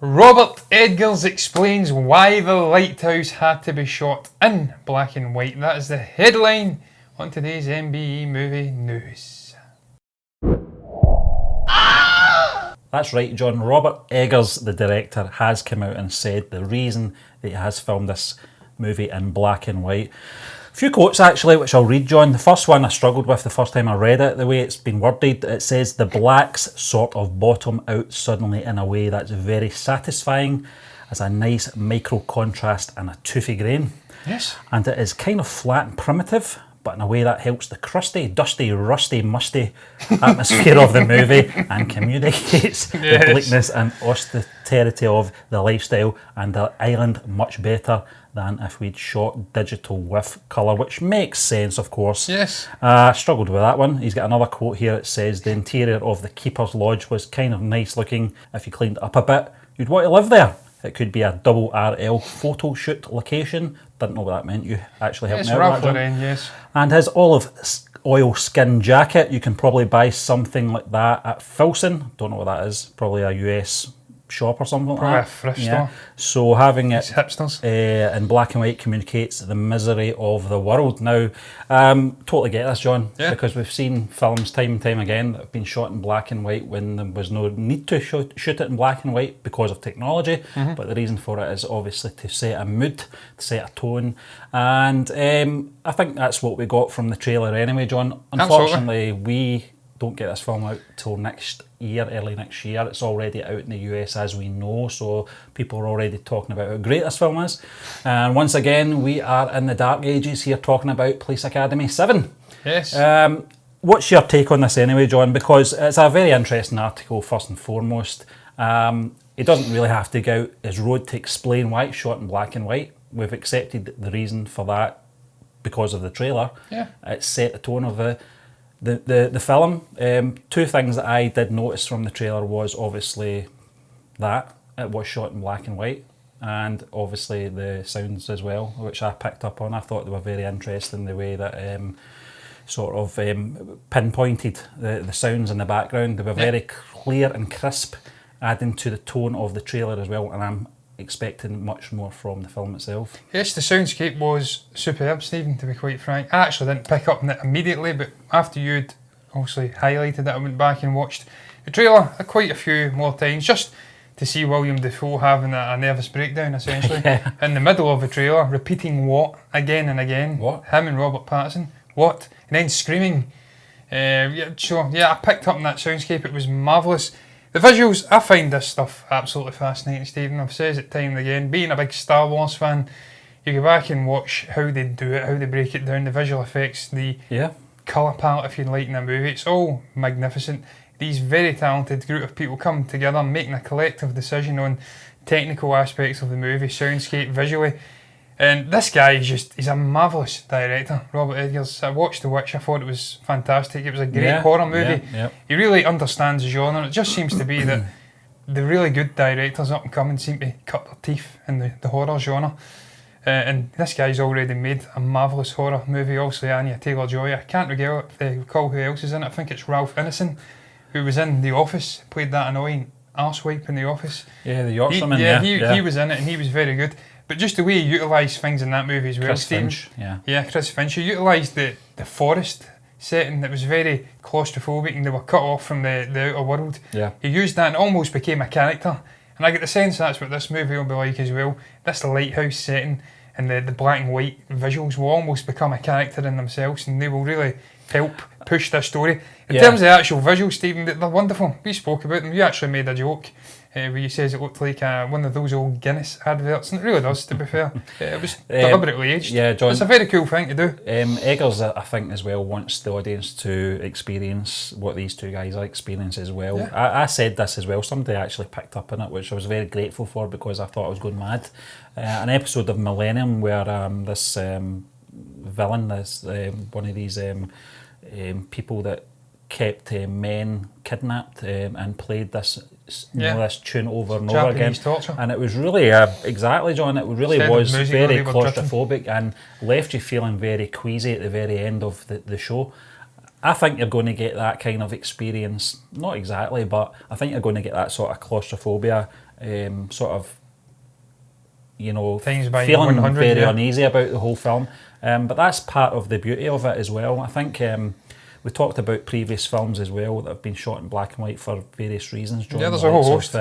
Robert Edgars explains why the Lighthouse had to be shot in black and white. That is the headline on today's MBE Movie News. That's right, John. Robert Eggers, the director, has come out and said the reason that he has filmed this movie in black and white. A few quotes actually, which I'll read, John. The first one I struggled with the first time I read it. The way it's been worded, it says the blacks sort of bottom out suddenly in a way that's very satisfying, as a nice micro contrast and a toothy grain. Yes. And it is kind of flat and primitive, but in a way that helps the crusty, dusty, rusty, musty atmosphere of the movie and communicates the bleakness and austerity of the lifestyle and the island much better than if we'd shot digital with colour, which makes sense, of course. Yes. Struggled with that one. He's got another quote here. It says, the interior of the Keeper's Lodge was kind of nice looking. If you cleaned it up a bit, you'd want to live there. It could be a double RL photo shoot location. Didn't know what that meant. You actually helped me out with that, John. Yes. And his olive oil skin jacket, you can probably buy something like that at Filson. Don't know what that is. Probably a US shop or something like that. Probably a thrift store. So having it hipsters. In black and white communicates the misery of the world. Now, totally get this, John, because we've seen films time and time again that have been shot in black and white when there was no need to shoot it in black and white because of technology. But the reason for it is obviously to set a mood, to set a tone. And I think that's what we got from the trailer anyway, John. Unfortunately, we don't get this film out till next year, early next year. It's already out in the US, as we know, so people are already talking about how great this film is. And once again, we are in the dark ages here talking about Police Academy 7. Yes. What's your take on this anyway, John? Because it's a very interesting article, first and foremost. He doesn't really have to go out his road to explain why it's shot in black and white. We've accepted the reason for that because of the trailer. Yeah. It set the tone of the film. Two things that I did notice from the trailer was obviously that it was shot in black and white, and obviously the sounds as well, which I picked up on. I thought they were very interesting, the way that sort of pinpointed the sounds in the background. They were very clear and crisp, adding to the tone of the trailer as well, and I'm expecting much more from the film itself. Yes, the soundscape was superb, Stephen, to be quite frank. I actually didn't pick up on it immediately, but after you'd obviously highlighted it, I went back and watched the trailer quite a few more times, just to see William Dafoe having a nervous breakdown, essentially. In the middle of the trailer, repeating what again and again. What? Him and Robert Pattinson. What? And then screaming. I picked up on that soundscape. It was marvellous. The visuals, I find this stuff absolutely fascinating, Stephen. I've said it time and again. Being a big Star Wars fan, you go back and watch how they do it, how they break it down, the visual effects, the colour palette, if you like, in a movie. It's all magnificent. These very talented group of people come together, making a collective decision on technical aspects of the movie, soundscape, visually. And this guy he's a marvellous director, Robert Edgars. I watched The Witch, I thought it was fantastic. It was a great horror movie. He really understands the genre. It just seems to be that the really good directors up and coming seem to cut their teeth in the horror genre. And this guy's already made a marvellous horror movie, also Anya Taylor-Joy. I can't recall who else is in it. I think it's Ralph Ineson, who was in The Office, played that annoying arsewipe in The Office. Yeah, the Yorkshireman. He was in it and he was very good. But just the way he utilised things in that movie as well, Chris Finch, Chris Finch. He utilised the forest setting that was very claustrophobic and they were cut off from the outer world. Yeah. He used that and almost became a character. And I get the sense that's what this movie will be like as well. This Lighthouse setting and the black and white visuals will almost become a character in themselves, and they will really help push this story. In terms of the actual visuals, Stephen, they're wonderful. We spoke about them. You actually made a joke where you says it looked like one of those old Guinness adverts, and it really does, to be fair. It was deliberately aged. Yeah, John. It's a very cool thing to do. Eggers, I think, as well, wants the audience to experience what these two guys are experiencing as well. I said this as well. Somebody actually picked up on it, which I was very grateful for, because I thought I was going mad. An episode of Millennium where this villain, this one of these people that kept men kidnapped and played this this tune over and over again, torture. And it was really exactly, John, it really was very claustrophobic and left you feeling very queasy at the very end of the show. I think you're going to get that kind of experience, not exactly, but I think you're going to get that sort of claustrophobia sort of, you know, Things by feeling 100, very yeah. uneasy about the whole film. But that's part of the beauty of it as well. I think we talked about previous films as well that have been shot in black and white for various reasons. John, Yeah, there's a whole host.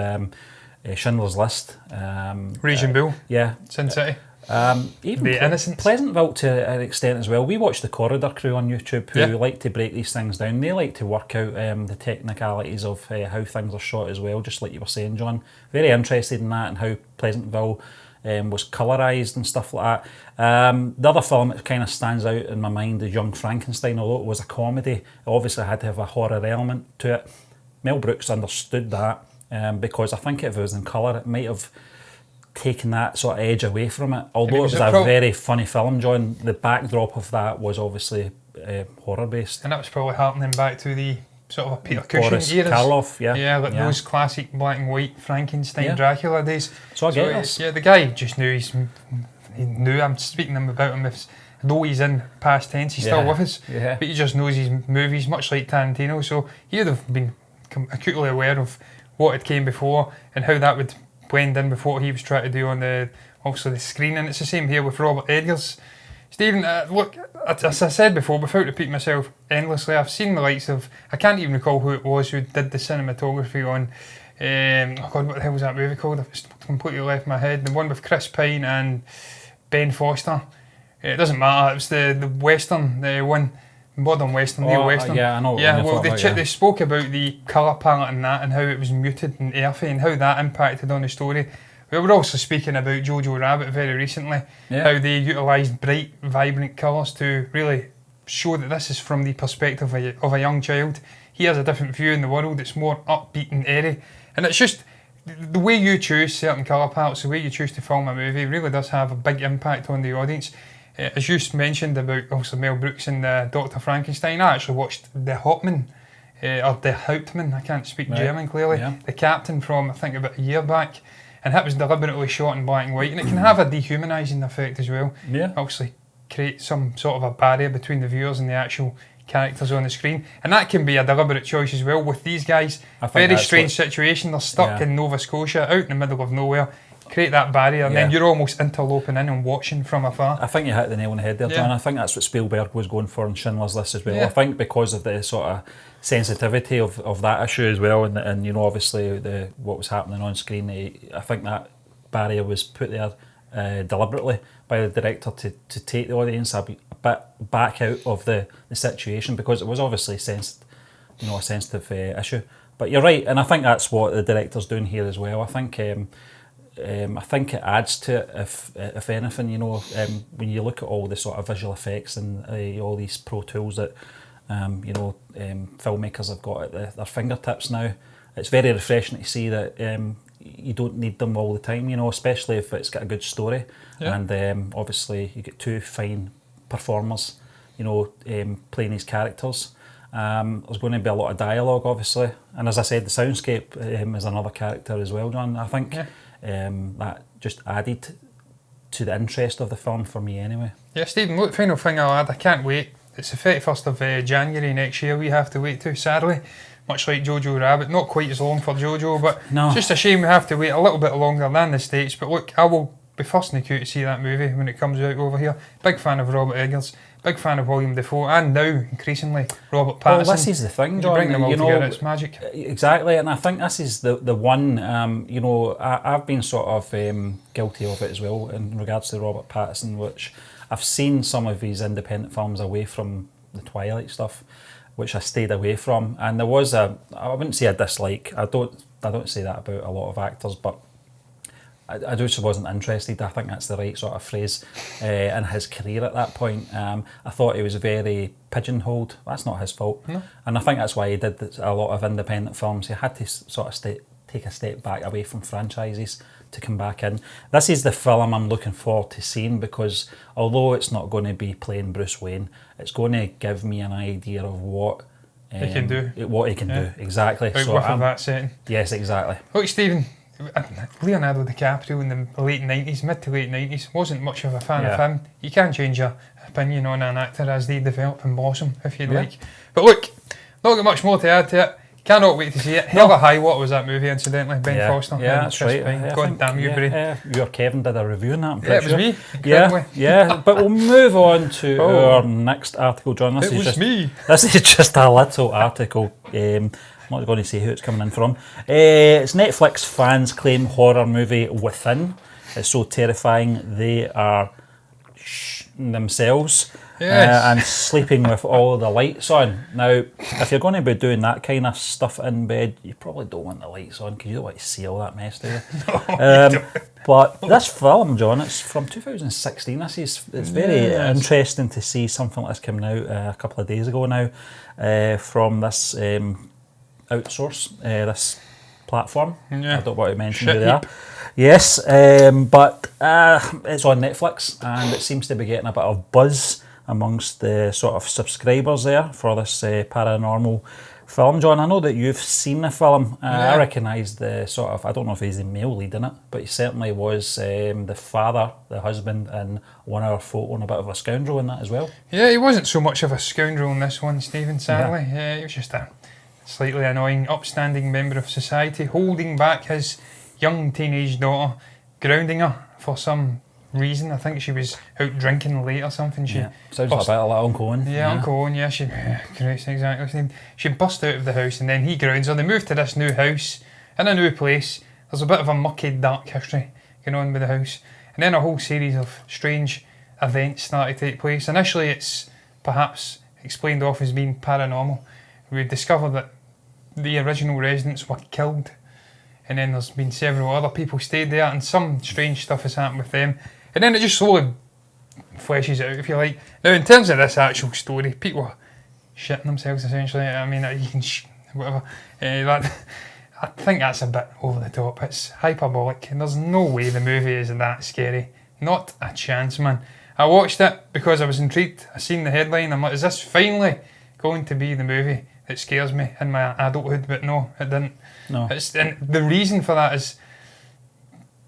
Schindler's List. Raging Bull. Yeah. Sin City. Even The Innocents. Pleasantville to an extent as well. We watched the Corridor crew on YouTube who like to break these things down. They like to work out the technicalities of how things are shot as well, just like you were saying, John. Very interested in that and how Pleasantville was colourised and stuff like that. The other film that kind of stands out in my mind is Young Frankenstein. Although it was a comedy, it obviously had to have a horror element to it. Mel Brooks understood that because I think if it was in colour, it might have taken that sort of edge away from it. Although it was a very funny film, John, the backdrop of that was obviously horror based. And that was probably harkening back to the sort of Peter Boris Cushing eras. Karloff, Those classic black and white Frankenstein, Yeah. Dracula days. So I get this. Yeah, the guy just knew he knew. I'm speaking to him about him. Though he's in past tense, he's still with us. Yeah. But he just knows his movies, much like Tarantino. So he would have been acutely aware of what had came before and how that would blend in with what he was trying to do on the screen. And it's the same here with Robert Eggers. Stephen, look, as I said before, without repeating myself endlessly, I've seen the likes of, I can't even recall who it was who did the cinematography on, oh God, what the hell was that movie called? It's completely left my head. The one with Chris Pine and Ben Foster. It doesn't matter, it was the Western, the one, modern Western, neo-Western. Yeah, I know. Yeah, well, they spoke about the colour palette and that and how it was muted and earthy and how that impacted on the story. We were also speaking about Jojo Rabbit very recently, how they utilised bright, vibrant colours to really show that this is from the perspective of a young child. He has a different view in the world, it's more upbeat and airy. And it's just, the way you choose certain colour palettes, the way you choose to film a movie really does have a big impact on the audience. As you mentioned about also Mel Brooks and Dr. Frankenstein, I actually watched The Hauptmann, or The Hauptmann, I can't speak German clearly, the captain from I think about a year back. And that was deliberately shot in black and white, and it can have a dehumanising effect as well. Yeah. Obviously, create some sort of a barrier between the viewers and the actual characters on the screen, and that can be a deliberate choice as well. With these guys, very strange situation. They're stuck in Nova Scotia, out in the middle of nowhere. Create that barrier, and then you're almost interloping in and watching from afar. I think you hit the nail on the head there, John. I think that's what Spielberg was going for in Schindler's List as well. I think because of the sort of sensitivity of that issue as well, and you know, obviously what was happening on screen, I think that barrier was put there deliberately by the director to take the audience a bit back out of the situation, because it was obviously a sensitive issue. But you're right, and I think that's what the director's doing here as well. I think it adds to it, if anything, you know, when you look at all the sort of visual effects and all these pro tools that filmmakers have got at their fingertips now. It's very refreshing to see that you don't need them all the time, you know, especially if it's got a good story. And obviously you get two fine performers, you know, playing these characters. There's going to be a lot of dialogue, obviously. And as I said, the soundscape is another character as well, John. I think that just added to the interest of the film for me anyway. Yeah, Stephen, look, final thing I'll add, I can't wait. It's the 31st of January next year we have to wait to, sadly. Much like Jojo Rabbit, not quite as long for Jojo, but it's just a shame we have to wait a little bit longer than the States. But look, I will be first in the queue to see that movie when it comes out over here. Big fan of Robert Eggers, big fan of William Dafoe, and now, increasingly, Robert Pattinson. Well, this is the thing, John. You bring them all together, it's magic. Exactly, and I think this is the one, you know, I've been sort of guilty of it as well in regards to Robert Pattinson, which I've seen some of his independent films away from the Twilight stuff, which I stayed away from, and there was I wouldn't say a dislike. I don't say that about a lot of actors, but I just wasn't interested. I think that's the right sort of phrase in his career at that point. I thought he was very pigeonholed. That's not his fault, and I think that's why he did a lot of independent films. He had to sort of take a step back away from franchises to come back in. This is the film I'm looking forward to seeing, because although it's not going to be playing Bruce Wayne, it's going to give me an idea of what he can do. What he can do, exactly. So of that setting. Yes, exactly. Look, Stephen, Leonardo DiCaprio in the late 90s, mid to late 90s, wasn't much of a fan of him. You can change your opinion on an actor as they develop and blossom, if you'd like. But look, not got much more to add to it. Cannot wait to see it. Hell of a High What was that movie, incidentally? Ben Foster. Yeah, and that's Chris right. Pine. God damn you, Bray. You or Kevin did a review on that. I'm Yeah, it was sure. me. Incredibly. Yeah. But we'll move on to our next article, John. This is just a little article. I'm not going to say who it's coming in from. It's Netflix fans claim horror movie Within is so terrifying they are themselves. Yes. And sleeping with all the lights on. Now, if you're going to be doing that kind of stuff in bed, you probably don't want the lights on because you don't want to see all that mess, do you? But this film, John, it's from 2016. It's very interesting to see something like this coming out a couple of days ago now from this outsource, this platform. I don't want to mention who they are. Yes, but it's on Netflix and it seems to be getting a bit of buzz amongst the sort of subscribers there for this paranormal film. John, I know that you've seen the film. I recognise the sort of, I don't know if he's the male lead in it, but he certainly was the father, the husband, in 1 Hour Photo, and a bit of a scoundrel in that as well. Yeah, he wasn't so much of a scoundrel in this one, Stephen, sadly. He was just a slightly annoying, upstanding member of society, holding back his young teenage daughter, grounding her for some reason. I think she was out drinking late or something. Sounds like Uncle Owen. Uncle Owen, Christ, exactly. She bust out of the house and then he grounds her. They move to this new house in a new place. There's a bit of a mucky, dark history going on with the house. And then a whole series of strange events start to take place. Initially, it's perhaps explained off as being paranormal. We discover that the original residents were killed. And then there's been several other people stayed there and some strange stuff has happened with them. And then it just slowly fleshes out, if you like. Now, in terms of this actual story, people are shitting themselves, essentially. I mean, you can whatever. I think that's a bit over the top. It's hyperbolic, and there's no way the movie is that scary. Not a chance, man. I watched it because I was intrigued. I seen the headline. I'm like, is this finally going to be the movie that scares me in my adulthood? But no, it didn't. No. And the reason for that is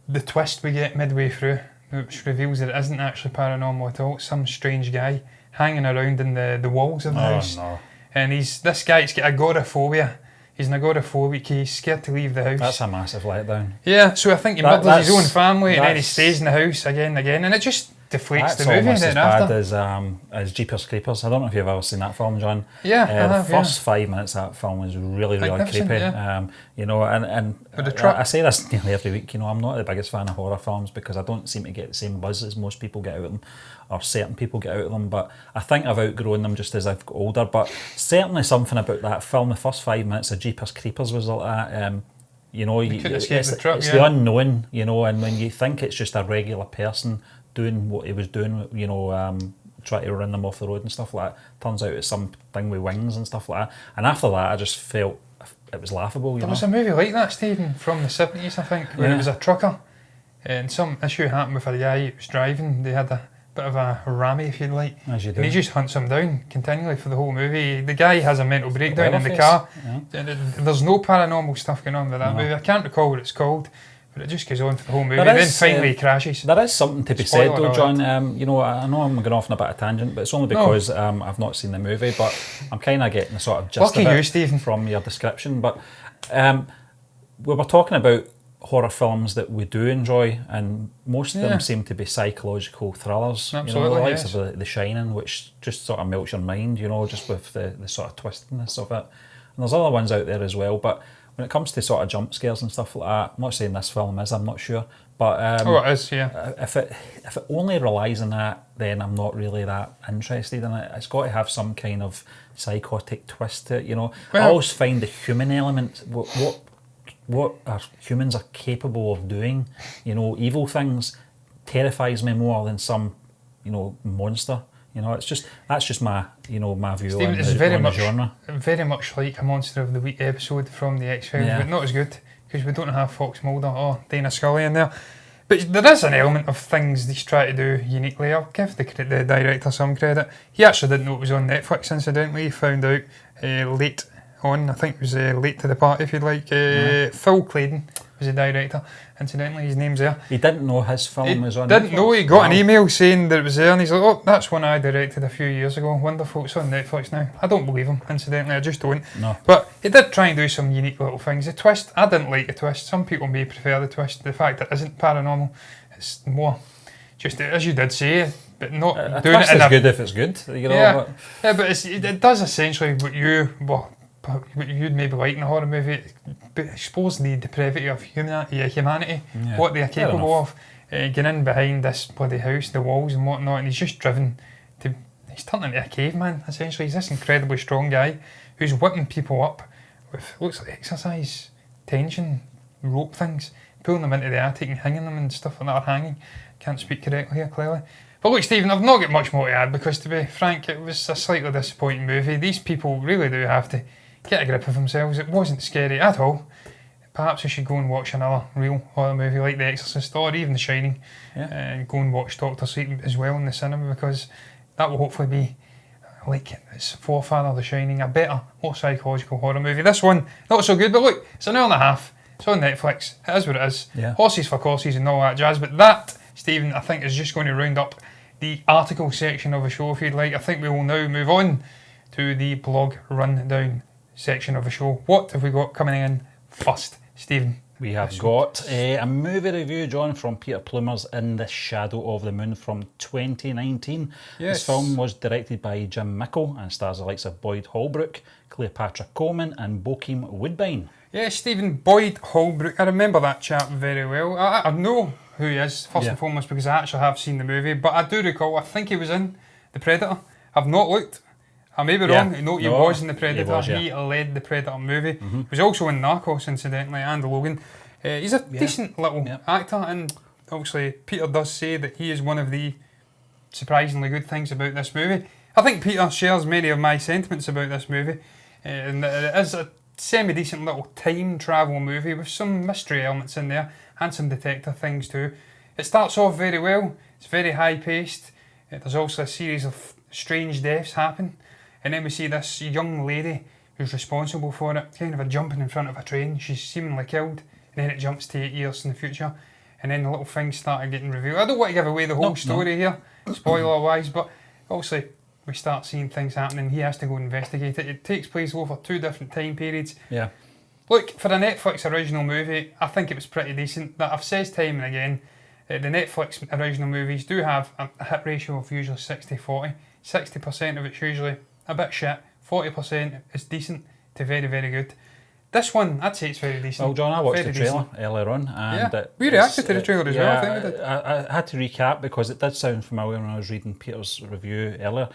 the twist we get midway through, which reveals that it isn't actually paranormal at all. It's some strange guy hanging around in the walls of the house. No. And this guy's got agoraphobia. He's an agoraphobic. He's scared to leave the house. That's a massive letdown. Yeah, so I think he murders his own family and then he stays in the house again and again, and it just deflates the movie. That's almost as bad as Jeepers Creepers. I don't know if you've ever seen that film, John. Yeah, the first 5 minutes of that film was really creepy. Yeah. And I say this nearly every week. I'm not the biggest fan of horror films because I don't seem to get the same buzz as most people get out of them, or certain people get out of them. But I think I've outgrown them just as I've got older. But certainly something about that film, the first 5 minutes of Jeepers Creepers was like that. It's the unknown, and when you think it's just a regular person doing what he was doing, trying to run them off the road and stuff like that, turns out it's something with wings and stuff like that. And after that, I just felt it was laughable. There was a movie like that, Stephen, from the 70s, I think, where it was a trucker, and some issue happened with a guy who was driving. They had a bit of a rammy, if you'd like, and he just hunts him down continually for the whole movie. The guy has a mental breakdown in the car. There's no paranormal stuff going on with that movie. I can't recall what it's called, but it just goes on for the whole movie, and then finally he crashes. There is something to be said though, John. I know I'm going off on a bit of tangent, but it's only because I've not seen the movie, but I'm kind of getting the sort of gist of it from your description. But we were talking about horror films that we do enjoy, and most of them seem to be psychological thrillers. Absolutely, the likes of The Shining, which just sort of melts your mind, just with the sort of twistiness of it. And there's other ones out there as well, but when it comes to sort of jump scares and stuff like that, I'm not saying this film is, I'm not sure, but it is, yeah. If it only relies on that, then I'm not really that interested in it. It's got to have some kind of psychotic twist to it, Well, I always find the human element, what our humans are capable of doing, evil things, terrifies me more than some, monster. That's just my my view on the genre. Very much like a Monster of the Week episode from the X-Files, but not as good because we don't have Fox Mulder or Dana Scully in there. But there is an element of things they try to do uniquely. I'll give the director some credit. He actually didn't know it was on Netflix, incidentally. He found out late on, I think it was late to the party, if you'd like. Phil Claydon was the director. Incidentally, his name's there. He didn't know his film was on Netflix? Didn't know. He got an email saying that it was there, and he's like, oh, that's one I directed a few years ago. Wonderful, it's on Netflix now. I don't believe him, incidentally, I just don't. No. But he did try and do some unique little things. The twist, I didn't like the twist. Some people may prefer the twist. The fact that it isn't paranormal, it's more just, as you did say, but not A doing twist it in is a... good if it's good. You know, Yeah, yeah, but it does essentially what you'd maybe like in a horror movie, but exposing the depravity of humanity, what they are capable of, getting in behind this bloody house, the walls and whatnot, and he's just driven to... He's turned into a caveman, essentially. He's this incredibly strong guy who's whipping people up with, looks like exercise, tension, rope things, pulling them into the attic and hanging them and stuff like that, or hanging. Can't speak correctly here, clearly. But look, Stephen, I've not got much more to add because, to be frank, it was a slightly disappointing movie. These people really do have to get a grip of themselves. It wasn't scary at all. Perhaps we should go and watch another real horror movie like The Exorcist or even The Shining, and go and watch Doctor Sleep as well in the cinema, because that will hopefully be, like its forefather, The Shining, a better, more psychological horror movie. This one, not so good, but look, it's an hour and a half. It's on Netflix. It is what it is. Yeah. Horses for courses and all that jazz. But that, Stephen, I think is just going to round up the article section of the show, if you'd like. I think we will now move on to the blog rundown section of the show. What have we got coming in first, Stephen? We have got a movie review, John, from Peter Plummer's In the Shadow of the Moon from 2019. Yes. This film was directed by Jim Mickle and stars the likes of Boyd Holbrook, Cleopatra Coleman and Bokeem Woodbine. Yeah, Stephen, Boyd Holbrook. I remember that chap very well. I know who he is, first and foremost, because I actually have seen the movie, but I do recall, I think he was in The Predator. I've not looked. I may be wrong. I know he was in The Predator. He led the Predator movie. He was also in Narcos, incidentally, and Logan. He's a decent little actor, and obviously Peter does say that he is one of the surprisingly good things about this movie. I think Peter shares many of my sentiments about this movie, and it is a semi-decent little time travel movie with some mystery elements in there and some detective things too. It starts off very well. It's very high-paced. There's also a series of strange deaths happen, and then we see this young lady who's responsible for it, kind of a jumping in front of a train. She's seemingly killed, and then it jumps to 8 years in the future, and then the little things started getting revealed. I don't want to give away the whole story here, spoiler-wise, but obviously we start seeing things happening. He has to go investigate it. It takes place over 2 different time periods. Yeah. Look, for a Netflix original movie, I think it was pretty decent. That I've said time and again, the Netflix original movies do have a hit ratio of usually 60-40. 60% of it's usually a bit shit, 40% is decent to very, very good. This one, I'd say it's very decent. Well, John, I watched very the trailer decent. earlier on. And we reacted to the trailer as well, I think we did. I had to recap because it did sound familiar when I was reading Peter's review earlier.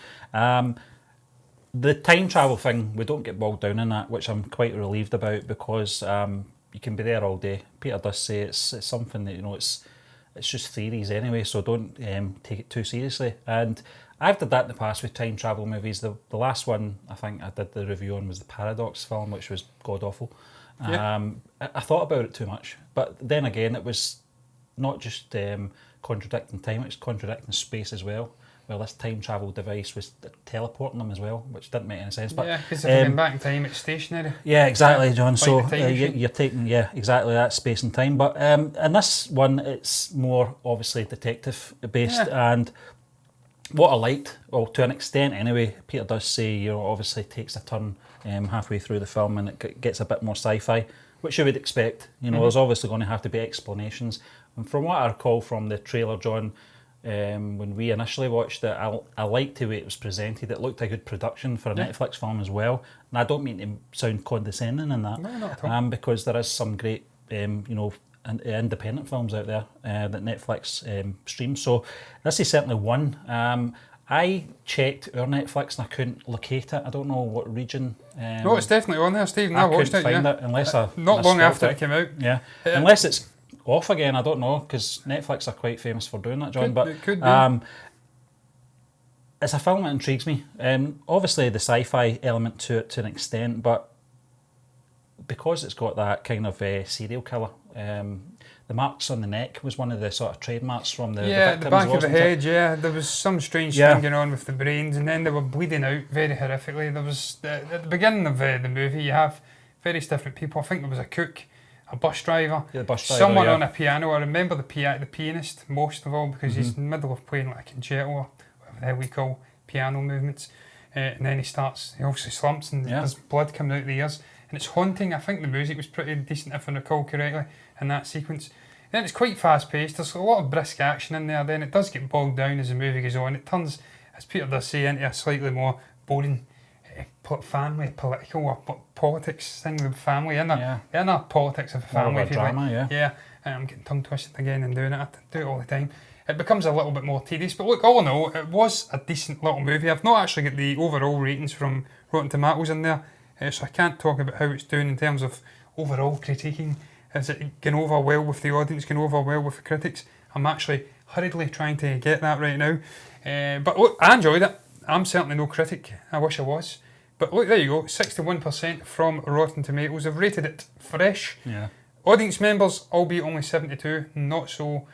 The time travel thing, we don't get bogged down in that, which I'm quite relieved about, because you can be there all day. Peter does say it's something that, you know, it's just theories anyway, so don't take it too seriously. And I've did that in the past with time travel movies. The last one I think I did the review on was the Paradox film, which was god awful. I thought about it too much, but then again, it was not just contradicting time; it was contradicting space as well. Well, this time travel device was teleporting them as well, which didn't make any sense. But yeah, because if you're going back in time, it's stationary. Yeah, exactly, John. Like so you're taking exactly that space and time. But in this one, it's more obviously detective based, and what I liked, well, to an extent anyway, Peter does say, you know, obviously takes a turn halfway through the film, and it gets a bit more sci-fi, which you would expect. You know, there's obviously going to have to be explanations. And from what I recall from the trailer, John, when we initially watched it, I liked the way it was presented. It looked a good production for a Netflix film as well. And I don't mean to sound condescending in that, no, not at all. because there is some great, you know, independent films out there that Netflix streams. So this is certainly one. I checked our Netflix and I couldn't locate it. I don't know what region. No, it's definitely on there, Stephen. I watched couldn't it. find it unless not long after it came out. Yeah, unless it's off again. I don't know, because Netflix are quite famous for doing that, John. It could be. It's a film that intrigues me. Obviously, the sci-fi element to it to an extent, but because it's got that kind of serial killer. The marks on the neck was one of the sort of trademarks from the victims, the back of the wasn't head. it? Yeah, there was some strange thing going on with the brains, and then they were bleeding out very horrifically. There was at the beginning of the movie, you have various different people. I think there was a cook, a bus driver, the bus driver, someone on a piano. I remember the pianist most of all because he's in the middle of playing like a concerto or whatever the hell we call piano movements. And then he obviously slumps and there's blood coming out of the ears. And it's haunting. I think the music was pretty decent, if I recall correctly, in that sequence. Then it's quite fast paced. There's a lot of brisk action in there. Then it does get bogged down as the movie goes on. It turns, as Peter does say, into a slightly more boring family, political or politics thing with family. Inner politics of the family. More of a drama, I'm getting tongue twisted again and doing it. I do it all the time. It becomes a little bit more tedious. But look, all in all, it was a decent little movie. I've not actually got the overall ratings from Rotten Tomatoes in there, so I can't talk about how it's doing in terms of overall critiquing. Is it going over well with the audience, going over well with the critics? I'm actually hurriedly trying to get that right now. But look, I enjoyed it. I'm certainly no critic. I wish I was. But look, there you go. 61% from Rotten Tomatoes. I've rated it fresh. Yeah. Audience members, albeit only 72, not so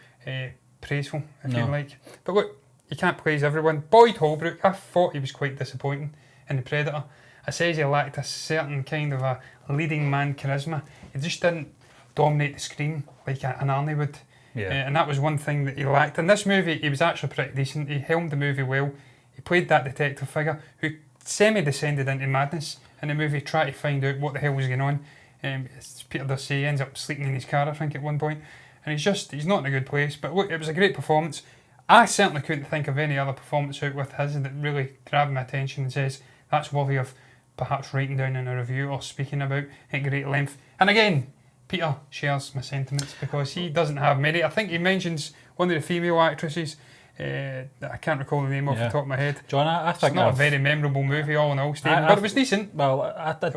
praiseful, if you like. But look, you can't please everyone. Boyd Holbrook, I thought he was quite disappointing in The Predator. I says he lacked a certain kind of a leading man charisma. He just didn't dominate the screen like an Arnie would. And that was one thing that he lacked. In this movie, he was actually pretty decent. He helmed the movie well. He played that detective figure who semi-descended into madness in the movie, trying to find out what the hell was going on. As Peter does say, he ends up sleeping in his car, I think, at one point. And he's not in a good place. But look, it was a great performance. I certainly couldn't think of any other performance out with his that really grabbed my attention and says that's worthy of perhaps writing down in a review or speaking about at great length. And again, Peter shares my sentiments because he doesn't have many. I think he mentions one of the female actresses that I can't recall the name off the top of my head. John, I think it's not a very memorable movie all in all, Stephen, but it was decent. Well, I did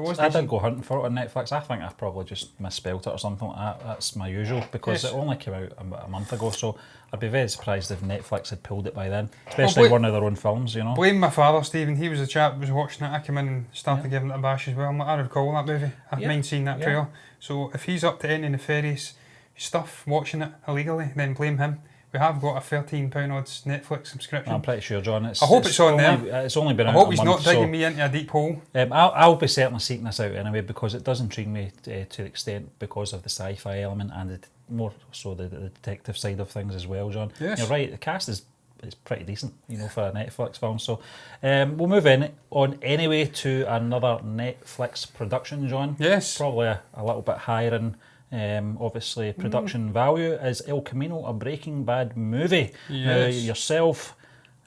go hunting for it on Netflix. I think I've probably just misspelt it or something like that. That's my usual because it only came out a month ago, so I'd be very surprised if Netflix had pulled it by then, especially one of their own films, you know. Blame my father, Stephen. He was the chap who was watching it. I came in and started giving it a bash as well. I'm like, I recall that movie. I mind seeing that trailer. So if he's up to any nefarious stuff, watching it illegally, then blame him. We have got a £13 odds Netflix subscription. I'm pretty sure, John. I hope it's on there. It's only been out I hope he's not digging me into a deep hole. I'll be certainly seeking this out anyway because it does intrigue me to the extent because of the sci-fi element and more so the detective side of things as well, John. Yes. You're right, the cast is pretty decent, you know, for a Netflix film. So we'll move on anyway to another Netflix production, John. Yes. Probably a little bit higher in obviously production value is El Camino, a Breaking Bad movie. Yes. Now, yourself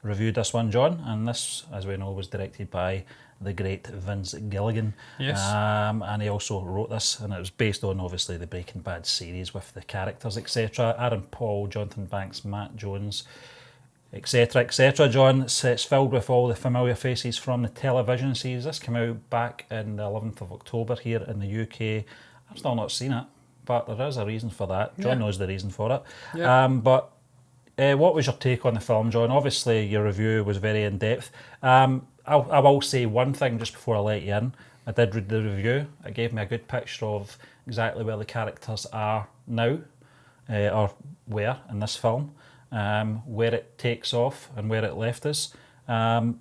reviewed this one, John, and this, as we know, was directed by the great Vince Gilligan. Yes. And he also wrote this, and it was based on, obviously, the Breaking Bad series with the characters, etc. Aaron Paul, Jonathan Banks, Matt Jones, etc., etc. John, it's filled with all the familiar faces from the television series. This came out back in the 11th of October here in the UK. I've still not seen it, but there is a reason for that. John knows the reason for it. Yeah. But what was your take on the film, John? Obviously, your review was very in-depth. I will say one thing just before I let you in. I did read the review. It gave me a good picture of exactly where the characters are now, or were in this film, where it takes off and where it left us. And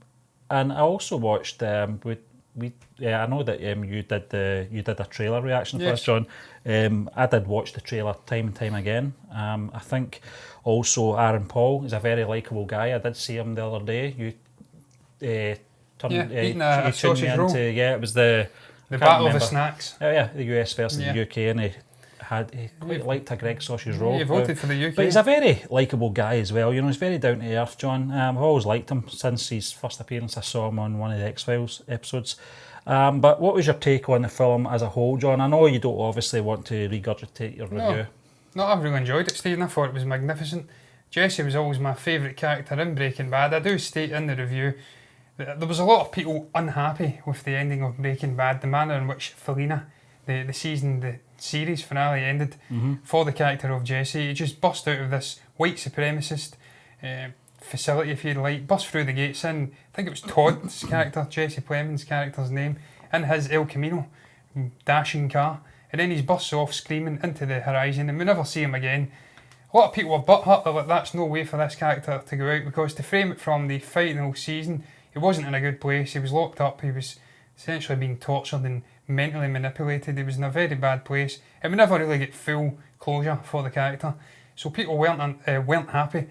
I also watched... I know that you did a trailer reaction for us, John. I did watch the trailer time and time again. I think also Aaron Paul is a very likeable guy. I did see him the other day. Eating a sausage roll. It was the Battle of the Snacks. Oh yeah, the US versus the UK, and he quite liked a Greg sausage roll. He voted for the UK. But he's a very likeable guy as well. You know, he's very down to earth, John. I've always liked him since his first appearance. I saw him on one of the X-Files episodes. But what was your take on the film as a whole, John? I know you don't obviously want to regurgitate your review. No, I've really enjoyed it, Stephen. I thought it was magnificent. Jesse was always my favourite character in Breaking Bad. I do state in the review that there was a lot of people unhappy with the ending of Breaking Bad, the manner in which Felina, the series finale ended for the character of Jesse. He just burst out of this white supremacist facility, if you like, burst through the gates in, I think it was Todd's character, Jesse Plemons' character's name, in his El Camino dashing car, and then he's bursts off screaming into the horizon, and we never see him again. A lot of people were butthurt, they're like, that's no way for this character to go out, because to frame it from the final season, he wasn't in a good place, he was locked up, he was essentially being tortured and mentally manipulated. He was in a very bad place, and we never really get full closure for the character. So people weren't happy.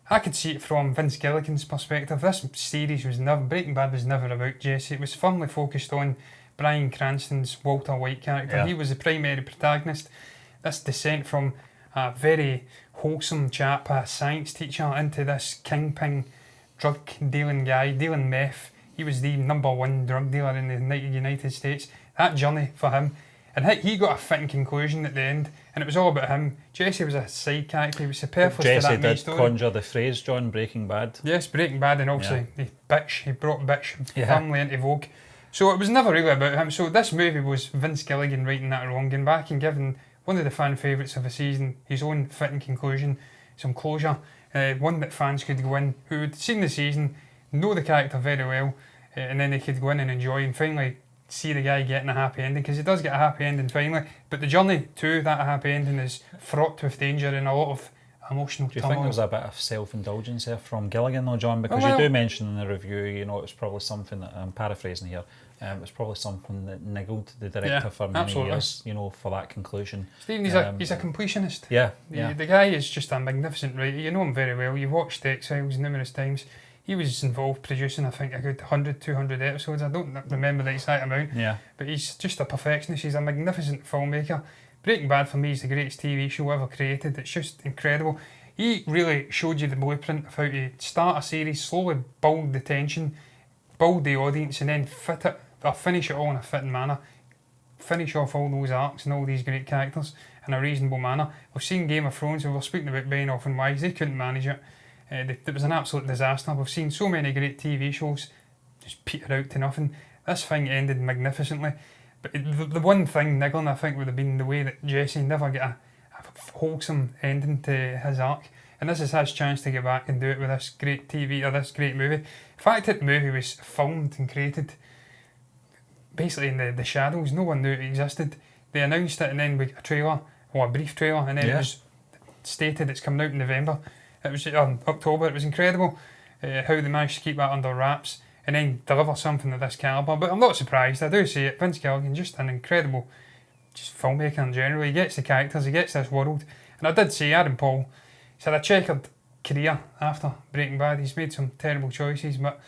I could see it from Vince Gilligan's perspective. This series was never, Breaking Bad was never about Jesse. It was firmly focused on Bryan Cranston's Walter White character. He was the primary protagonist. This descent from a very wholesome chap, a science teacher, into this kingpin drug dealing guy, dealing meth. He was the #1 drug dealer in the United States. That journey for him. And he got a fitting conclusion at the end, and it was all about him. Jesse was a side character, he was superfluous to that main story. Jesse did conjure the phrase, John, Breaking Bad. Yes, Breaking Bad, and obviously he brought bitch firmly into vogue. So it was never really about him. So this movie was Vince Gilligan righting that wrong, going back and giving one of the fan favourites of the season his own fitting conclusion, some closure, one that fans could go in, who had seen the season, know the character very well, and then they could go in and enjoy and finally see the guy getting a happy ending, because he does get a happy ending finally, but the journey to that happy ending is fraught with danger and a lot of emotional turmoil. Do you think there's a bit of self-indulgence there from Gilligan though, John? Because you do mention in the review, you know, it's probably something that, I'm paraphrasing here, it's probably something that niggled the director for many years, you know, for that conclusion. Stephen, he's a completionist. The guy is just a magnificent writer. You know him very well. You've watched X-Files numerous times. He was involved producing, I think, a good 100, 200 episodes. I don't remember the exact amount. But he's just a perfectionist. He's a magnificent filmmaker. Breaking Bad, for me, is the greatest TV show ever created. It's just incredible. He really showed you the blueprint of how to start a series, slowly build the tension, build the audience, and then finish it all in a fitting manner. Finish off all those arcs and all these great characters in a reasonable manner. We've seen Game of Thrones, and we're speaking about Benioff and Wise. They couldn't manage it. It was an absolute disaster. We've seen so many great TV shows just peter out to nothing. This thing ended magnificently. But the one thing niggling, I think, would have been the way that Jesse never get a wholesome ending to his arc. And this is his chance to get back and do it with this great TV, or this great movie. The fact that the movie was filmed and created basically in the shadows, no one knew it existed. They announced it, and then with a trailer, or a brief trailer, and then it was stated it's coming out in November. It was October. It was incredible how they managed to keep that under wraps and then deliver something of this calibre. But I'm not surprised. I do see it. Vince Gilligan, just an incredible filmmaker in general. He gets the characters, he gets this world. And I did see Aaron Paul, he's had a checkered career after Breaking Bad. He's made some terrible choices, but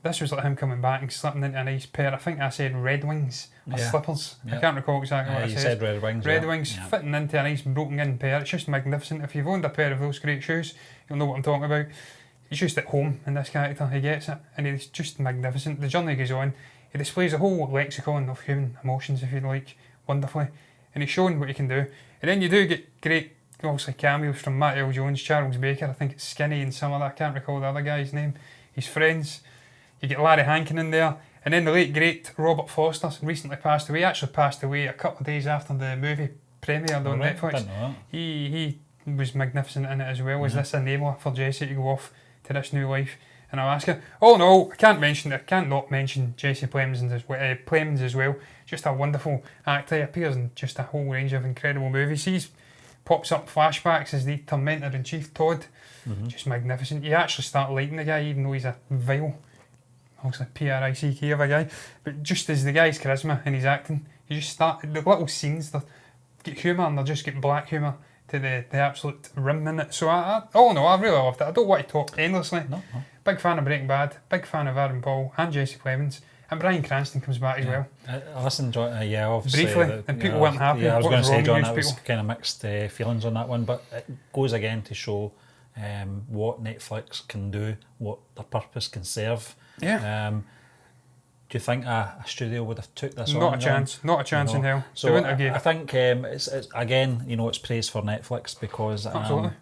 this was like him coming back and slipping into a nice pair. I think I said Red Wings or slippers. I can't recall exactly what I said. You said Red Wings. Red Wings fitting into a nice broken in pair. It's just magnificent. If you've owned a pair of those great shoes, you'll know what I'm talking about. He's just at home in this character. He gets it, and he's just magnificent. The journey goes on. He displays a whole lexicon of human emotions, if you like, wonderfully, and he's showing what he can do. And then you do get great, obviously, cameos from Matt L. Jones, Charles Baker. I think it's Skinny and some other. I can't recall the other guy's name. His friends. You get Larry Hankin in there, and then the late great Robert Foster recently passed away. Actually passed away a couple of days after the movie premiered on Netflix. He was magnificent in it as well. Was this enabler for Jesse to go off to this new life? And I'll ask you, I can't not mention Jesse Plemons as well. Just a wonderful actor. He appears in just a whole range of incredible movies. He pops up flashbacks as the Tormentor-in-Chief Todd. Just magnificent. You actually start liking the guy, even though he's a vile, obviously P-R-I-C-K of a guy. But just as the guy's charisma and his acting, you just start, the little scenes, they get humour, and they just get black humour to the absolute rim in it. So I really loved it. I don't want to talk endlessly. No. Big fan of Breaking Bad, big fan of Aaron Paul and Jesse Plemons, and Bryan Cranston comes back as well. Listen, John, obviously. Briefly, and people weren't happy. Yeah, I was going to say, John, that was kind of mixed feelings on that one, but it goes again to show what Netflix can do, what their purpose can serve. Do you think a studio would have took this on? Not a chance in hell. So I think it's again, it's praise for Netflix because absolutely.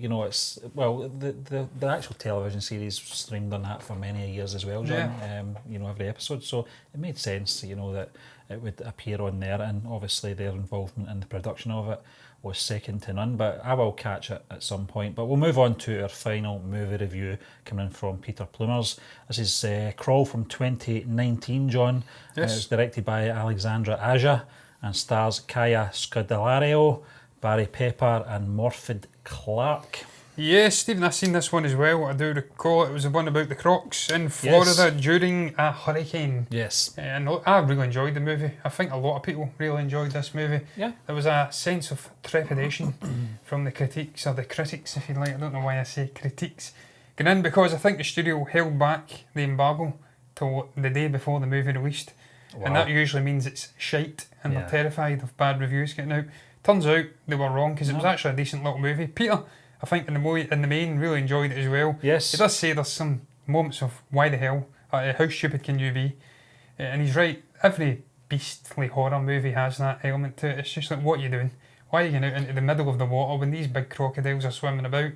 The actual television series streamed on that for many years as well, John. Every episode, so it made sense, that it would appear on there, and obviously their involvement in the production of it was second to none. But I will catch it at some point. But we'll move on to our final movie review, coming in from Peter Plumers. This is Crawl from 2019, John. Yes. It's directed by Alexandra Aja and stars Kaya Scodelario, Barry Pepper and Morfydd Clark. Yes, Stephen, I've seen this one as well. I do recall it was the one about the crocs in Florida during a hurricane. Yes. And I really enjoyed the movie. I think a lot of people really enjoyed this movie. Yeah. There was a sense of trepidation from the critiques, or the critics, if you like. I don't know why I say critiques. Going in because I think the studio held back the embargo till the day before the movie released. Wow. And that usually means it's shite and they're terrified of bad reviews getting out. Turns out they were wrong because it was actually a decent little movie. Peter, I think in the main, really enjoyed it as well. Yes. He does say there's some moments of why the hell, how stupid can you be? And he's right, every beastly horror movie has that element to it. It's just like, what are you doing? Why are you getting out into the middle of the water when these big crocodiles are swimming about?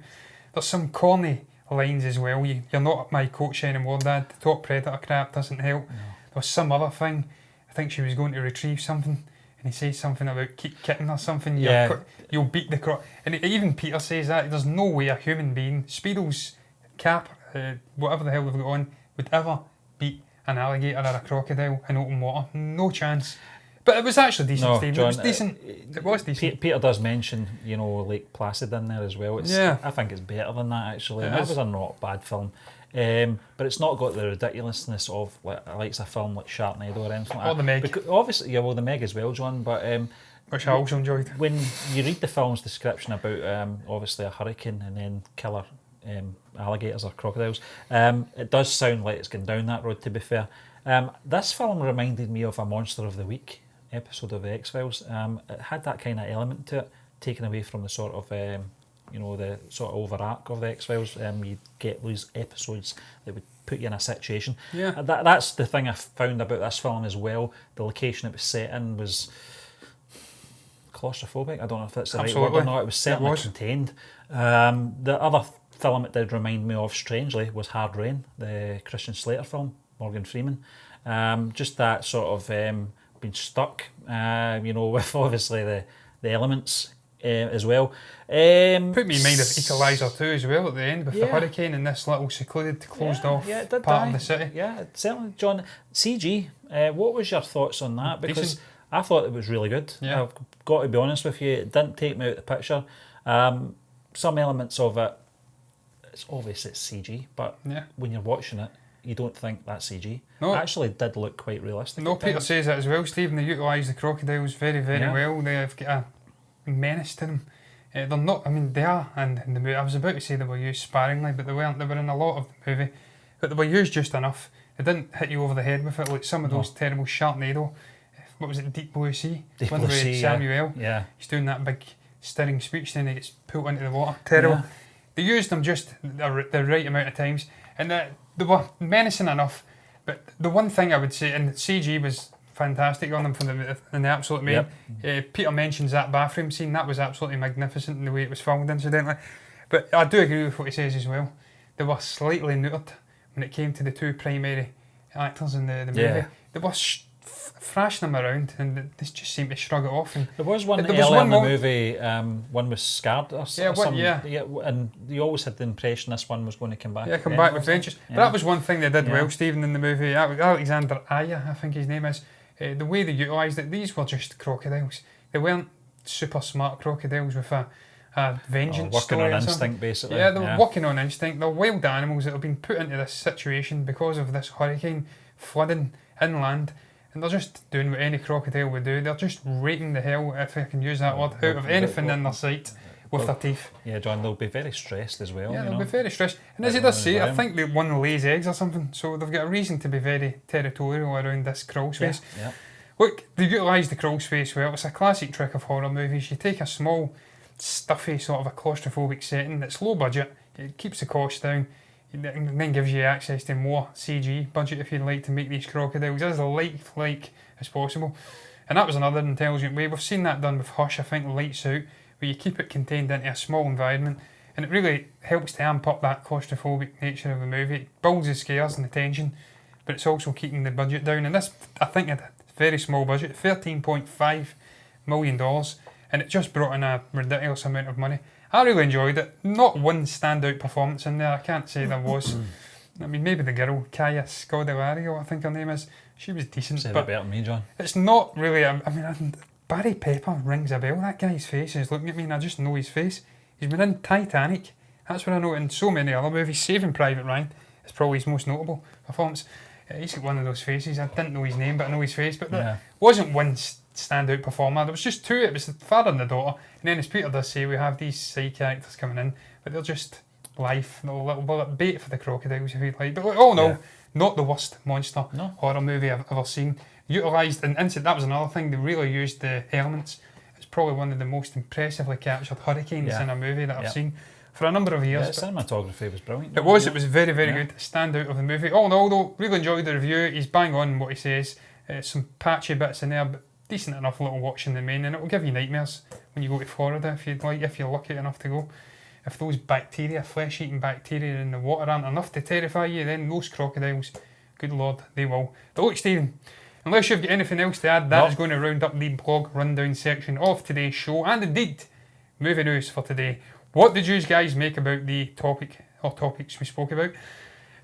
There's some corny lines as well. You're not my coach anymore, Dad. The top predator crap doesn't help. No. There was some other thing. I think she was going to retrieve something, and he says something about keep kicking or something. Yeah. You'll beat the croc. And even Peter says that. There's no way a human being, Speedo's cap, whatever the hell they've got on, would ever beat an alligator or a crocodile in open water. No chance. But it was actually decent, Steve. John, it was decent. It was decent. Peter does mention, Lake Placid in there as well. I think it's better than that, actually. That was a not bad film. But it's not got the ridiculousness of like a film like Sharknado or anything like that. Or The Meg. Because obviously, the Meg as well, John. But which I also enjoyed. When you read the film's description about obviously a hurricane and then killer alligators or crocodiles, it does sound like it's going down that road, to be fair. This film reminded me of a Monster of the Week episode of the X-Files. It had that kind of element to it, taken away from the sort of the sort of overarch of the X-Files. You get these episodes that would put you in a situation. Yeah. That's the thing I found about this film as well. The location it was set in was claustrophobic. I don't know if that's the right word or not. It was certainly contained. The other film it did remind me of, strangely, was Hard Rain, the Christian Slater film, Morgan Freeman. Just that sort of being stuck, with obviously the elements as well. Put me in mind of Equalizer 2 as well at the end with the hurricane and this little secluded, closed off part of the city. Yeah, certainly, John. CG, what was your thoughts on that? Because I thought it was really good. Yeah. I've got to be honest with you, it didn't take me out of the picture. Some elements of it, it's obvious it's CG, but when you're watching it, you don't think that's CG. No. It actually did look quite realistic. No, Peter says that as well, Stephen. They utilise the crocodiles very, very well. They've got a menace to them. They're not, they are in the movie. I was about to say they were used sparingly, but they weren't. They were in a lot of the movie, but they were used just enough. They didn't hit you over the head with it like some of those terrible Sharknado. What was it, Deep Blue Sea? Deep Blue Sea, Samuel. Yeah. He's doing that big stirring speech, then he gets pulled into the water. Terrible. Yeah. They used them just the right amount of times, and they were menacing enough. But the one thing I would say, and CG was fantastic on them from the absolute main. Yep. Peter mentions that bathroom scene. That was absolutely magnificent in the way it was filmed, incidentally. But I do agree with what he says as well. They were slightly neutered when it came to the two primary actors in the movie. Yeah. They were thrashing them around, and they just seemed to shrug it off. And there was one earlier in the movie, one was scarred or something. And you always had the impression this one was going to come back. Yeah, come back with vengeance. But that was one thing they did well, Stephen, in the movie. Alexander Aya, I think his name is. The way they utilised it, these were just crocodiles. They weren't super smart crocodiles with a vengeance working story on or instinct, something. basically. Yeah, they were working on instinct. They're wild animals that have been put into this situation because of this hurricane flooding inland. And they're just doing what any crocodile would do. They're just raking the hell, if I can use that word, out of anything in their sight with their teeth. Yeah, John, they'll be very stressed as well. Yeah, they'll be very stressed. And as he does say, I think one lays eggs or something, so they've got a reason to be very territorial around this crawl space. Yeah. Look, they utilise the crawl space well. It's a classic trick of horror movies. You take a small, stuffy, sort of a claustrophobic setting that's low budget, it keeps the cost down, and then gives you access to more CG budget if you'd like to make these crocodiles as lifelike as possible. And that was another intelligent way. We've seen that done with Hush, I think, Lights Out, where you keep it contained into a small environment, and it really helps to amp up that claustrophobic nature of the movie. It builds the scares and the tension, but it's also keeping the budget down. And this, I think, had a very small budget, $13.5 million, and it just brought in a ridiculous amount of money. I really enjoyed it. Not one standout performance in there, I can't say there was. Maybe the girl, Kaya Scodelario, I think her name is, she was decent. Say but better than me, John. It's not really, Barry Pepper rings a bell. That guy's face is looking at me and I just know his face. He's been in Titanic. That's what I know in so many other movies. Saving Private Ryan is probably his most notable performance. He's got one of those faces. I didn't know his name, but I know his face. But there wasn't one standout performer. There was just two. It was the father and the daughter. And then, as Peter does say, we have these side characters coming in, but they're just life, a little bait for the crocodiles, if you like. But all in all, not the worst monster horror movie I've ever seen. Utilised, and that was another thing, they really used the elements. It's probably one of the most impressively captured hurricanes in a movie that I've seen for a number of years. The cinematography was brilliant. It was very, very good. Standout of the movie. All in all, though, really enjoyed the review. He's bang on what he says. Some patchy bits in there, but decent enough little watch in the main, and it will give you nightmares when you go to Florida if you'd like, if you're lucky enough to go. If those bacteria, flesh-eating bacteria in the water aren't enough to terrify you, then those crocodiles, good lord, they will. But look, Stephen, unless you've got anything else to add, that is going to round up the blog rundown section of today's show, and indeed, movie news for today. What did you guys make about the topic, or topics we spoke about?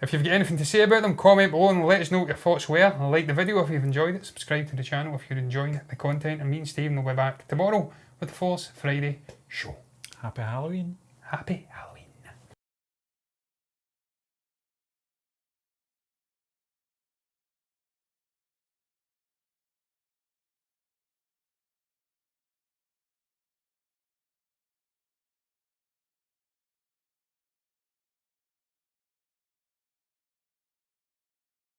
If you've got anything to say about them, comment below and let us know what your thoughts were. Like the video if you've enjoyed it, subscribe to the channel if you're enjoying the content, and me and Stephen will be back tomorrow with the Force Friday show. Happy Halloween. Happy Halloween.